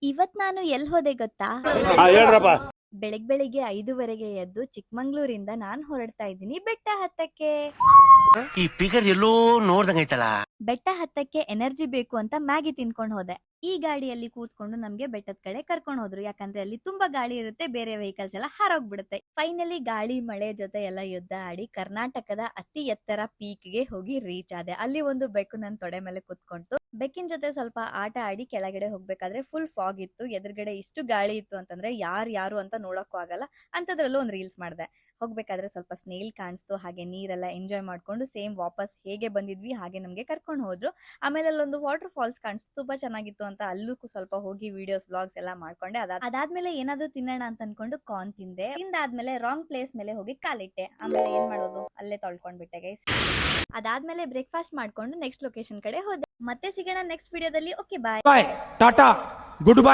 ಇವತ್ ನಾನು ಎಲ್ ಹೋದೆ ಗೊತ್ತಾ? ಹೇಳ್ರಪ್ಪ. ಬೆಳಿಗ್ಗೆ 5:30ಗೆ ಎದ್ದು ಚಿಕ್ಕಮಂಗ್ಳೂರಿಂದ ನಾನ್ ಹೊರಡ್ತಾ ಇದ್ದೀನಿ ಬೆಟ್ಟ ಹತ್ತಕ್ಕೆ. ಈ ಫಿಗರ್ ಎಲ್ಲೋ ನೋಡ್ದಂಗೈತಲ್ಲ. ಬೆಟ್ಟ ಹತ್ತಕ್ಕೆ ಎನರ್ಜಿ ಬೇಕು ಅಂತ ಮ್ಯಾಗಿ ತಿನ್ಕೊಂಡ್ ಹೋದೆ. ಈ ಗಾಡಿಯಲ್ಲಿ ಕೂರ್ಸ್ಕೊಂಡು ನಮ್ಗೆ ಬೆಟ್ಟದ ಕಡೆ ಕರ್ಕೊಂಡು ಹೋದ್ರು. ಯಾಕಂದ್ರೆ ಅಲ್ಲಿ ತುಂಬಾ ಗಾಳಿ ಇರುತ್ತೆ, ಬೇರೆ ವೆಹಿಕಲ್ಸ್ ಎಲ್ಲ ಹಾರೋಗ್ಬಿಡುತ್ತೆ. ಫೈನಲಿ ಗಾಳಿ ಮಳೆ ಜೊತೆ ಎಲ್ಲ ಯುದ್ಧ ಆಡಿ ಕರ್ನಾಟಕದ ಅತಿ ಎತ್ತರ ಪೀಕ್ ಗೆ ಹೋಗಿ ರೀಚ್ ಆದೆ. ಅಲ್ಲಿ ಒಂದು ಬೆಕ್ಕು ನನ್ ತೊಡೆ ಮೇಲೆ ಕುತ್ಕೊಂತು. ಬೆಕ್ಕಿನ ಜೊತೆ ಸ್ವಲ್ಪ ಆಟ ಆಡಿ ಕೆಳಗಡೆ ಹೋಗ್ಬೇಕಾದ್ರೆ ಫುಲ್ ಫಾಗ್ ಇತ್ತು. ಎದುರುಗಡೆ ಇಷ್ಟು ಗಾಳಿ ಇತ್ತು ಅಂತಂದ್ರೆ ಯಾರು ಅಂತ ನೋಡಕ್ಕೂ ಆಗಲ್ಲ. ಅಂತದ್ರಲ್ಲೂ ಒಂದು ರೀಲ್ಸ್ ಮಾಡಿದೆ. ಹೋಗ್ಬೇಕಾದ್ರೆ ಸ್ವಲ್ಪ ಸ್ನೇಲ್ ಕಾಣಿಸ್ತು, ಹಾಗೆ ನೀರೆಲ್ಲ ಎಂಜಾಯ್ ಮಾಡ್ಕೊಂಡು ಸೇಮ್ ವಾಪಸ್ ಹೇಗೆ ಬಂದಿದ್ವಿ ಹಾಗೆ ನಮ್ಗೆ ಕರ್ಕೊಂಡು ಹೋದ್ರು. ಆಮೇಲೆ ಅಲ್ಲೊಂದು ವಾಟರ್ ಫಾಲ್ಸ್ ಕಾಣಿಸ್ತು, ತುಂಬಾ ಚೆನ್ನಾಗಿತ್ತು ಅಂತ ಅಲ್ಲೂ ಸ್ವಲ್ಪ ಹೋಗಿ ವಿಡಿಯೋಸ್ ವ್ಲಾಗ್ಸ್ ಎಲ್ಲ ಮಾಡ್ಕೊಂಡೆ. ಅದಾದ್ಮೇಲೆ ಏನಾದ್ರು ತಿನ್ನೋಣ ಅಂತ ಅನ್ಕೊಂಡು ಕಾರ್ನ್ ತಿಂದೆ. ತಿಂದಾದ್ಮೇಲೆ ರಾಂಗ್ ಪ್ಲೇಸ್ ಮೇಲೆ ಹೋಗಿ ಕಾಲಿಟ್ಟೆ. ಆಮೇಲೆ ಏನ್ ಮಾಡೋದು, ಅಲ್ಲೇ ತೊಳ್ಕೊಂಡ್ಬಿಟ್ಟೆ ಗೈಸ್. ಅದಾದ್ಮೇಲೆ ಬ್ರೇಕ್ಫಾಸ್ಟ್ ಮಾಡ್ಕೊಂಡು ನೆಕ್ಸ್ಟ್ ಲೊಕೇಶನ್ ಕಡೆ ಹೋದೆ. ಮತ್ತೆ ಸಿಗೋಣ ನೆಕ್ಸ್ಟ್ ವಿಡಿಯೋದಲ್ಲಿ. Okay bye. Bye, tata, good by.